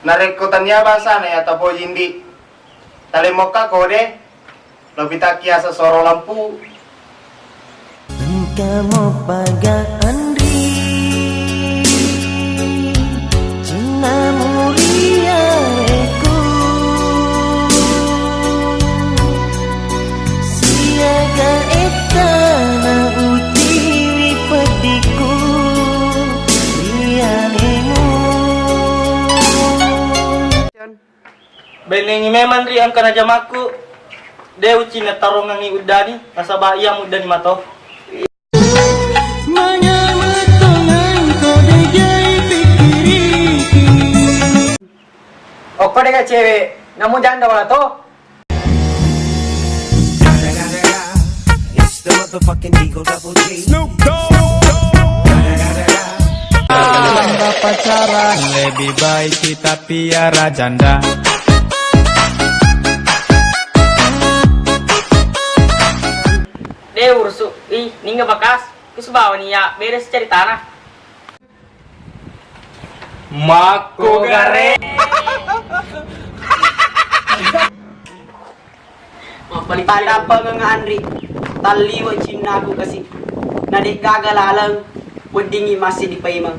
Narekutannya bahasa na ya tapo hindi. Talimoka kode. Lobita kiasa soro lampu. Kamu paga andri Cina mulia reku Siaga etana utiwi pediku Lianemu Benengi memang ri ang kanajamaku. Deu Cina tarongan ni udani, nasaba iya udani mato. Oke deh cewek, namun jangan dah wala to. Janda pacaran lebih baik kita piara janda. Deu ursu, ninga bakas. Kusubawa niya, beres cari tanah. Mako gare. Pada apa nga Andri? Taliwa Cina aku kasih. Nadik gagal alang, wedingi masih di paimang.